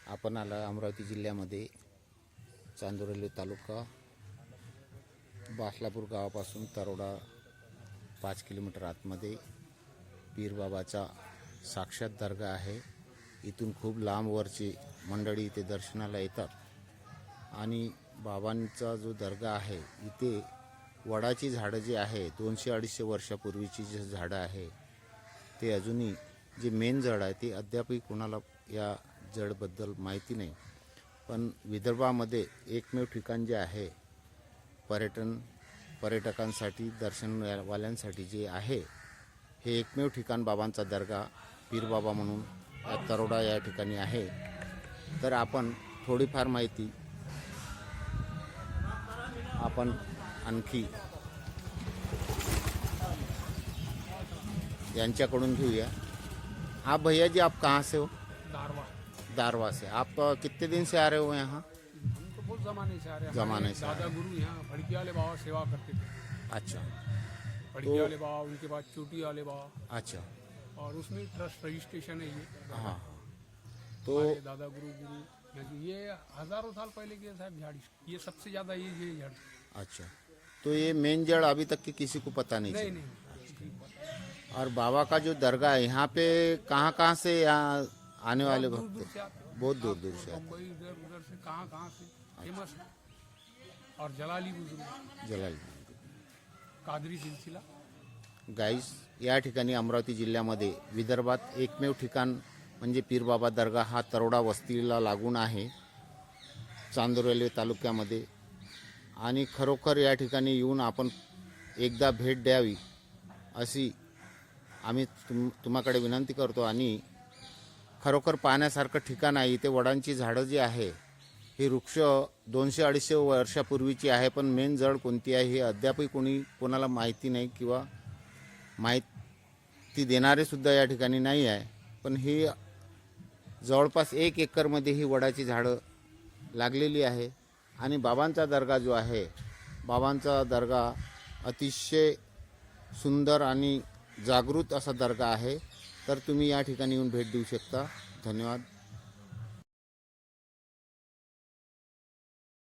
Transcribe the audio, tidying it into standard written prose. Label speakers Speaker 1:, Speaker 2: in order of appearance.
Speaker 1: आपण आला अमरावती जिल्ह्यामध्ये चांदोरली तालुका बासलापूर गावापासून तरोडा 5 किलोमीटर आतमध्ये पीरबाबाचा साक्षात दर्गा आहे। इथून खूप लांबवरची मंडळी इथे दर्शनाला येतात आणि बाबांचा जो दर्गा आहे इथे वडाची झाडं जी आहे 200-250 वर्षापूर्वीची जी झाडं आहे ते अजूनही जे मेन जड आहे ते अद्यापही कोणाला या जडबद्दल माहिती नाही। पण विदर्भामध्ये एकमेव ठिकाण जे आहे पर्यटकांसाठी दर्शनवाल्यांसाठी जे आहे हे एकमेव ठिकाण बाबांचा दर्गा पीरबाबा म्हणून तरोडा या ठिकाणी आहे। तर आपण थोडीफार माहिती आपण आणखी यांच्याकडून घेऊया। हाँ भैया जी, आप कहाँ से हो? दारवा से। आप कितने दिन से आ रहे हो यहाँ?
Speaker 2: हम तो बहुत जमाने से आ रहे हैं।
Speaker 1: जमाने से
Speaker 2: दादा गुरु यहाँ फड़की वाले बाबा सेवा करते थे।
Speaker 1: अच्छा
Speaker 2: फड़की वाले बाबा, उनके बाद चोटी वाले बाबा,
Speaker 1: अच्छा।
Speaker 2: और उसमें ट्रस्ट रजिस्ट्रेशन है ये।
Speaker 1: हाँ तो
Speaker 2: हमारे दादा गुरु ये हजारों साल पहले के साहब झाड़ी, ये सबसे ज्यादा ये झाड़।
Speaker 1: अच्छा, तो ये मेन जड़ अभी तक की किसी को पता नहीं
Speaker 2: नहीं
Speaker 1: चला।
Speaker 2: नहीं,
Speaker 1: और बाबा का जो दरगाह है यहाँ पे कहाँ से यहाँ आने वाले
Speaker 2: दूर
Speaker 1: भक्त
Speaker 2: दूर से आते हैं।
Speaker 1: बहुत दूर दूर से आते
Speaker 2: मुंबई इधर उधर से कहाँ से फेमस है। और जलाली बुजुर्ग,
Speaker 1: जलाल
Speaker 2: कादरी सिलसिला।
Speaker 1: गाईस, या ठिकाणी अमरावती जिल्ह्यामध्ये विदर्भात एकमेव ठिकाण म्हणजे पीरबाबा दर्गा हा तरोडा वस्तीला लागून आहे चांदोरली तालुक्यामध्ये। आणि खरोखर या ठिकाणी येऊन आपण एकदा भेट द्यावी अशी आम्ही तुम्हाकडे विनंती करतो। आणि खरोखर पाहण्यासारखं ठिकाण आहे। इथे वडांची झाडं जी आहे ही वृक्ष 200-250 वर्षापूर्वीची आहे, पण मेन जड कोणती आहे हे अद्यापही कोणाला माहिती नाही किंवा माहिती देणारे सुद्धा या ठिकाणी नाही आहे। पण ही जवळपास 1 एकरमध्ये ही वडाची झाडं लागलेली आहे। आणि बाबांचा दर्गा जो आहे, बाबांचा दर्गा अतिशय सुंदर आणि जागृत असा दर्गा आहे। तर तुम्ही या ठिकाणी येऊन भेट देऊ शकता। धन्यवाद।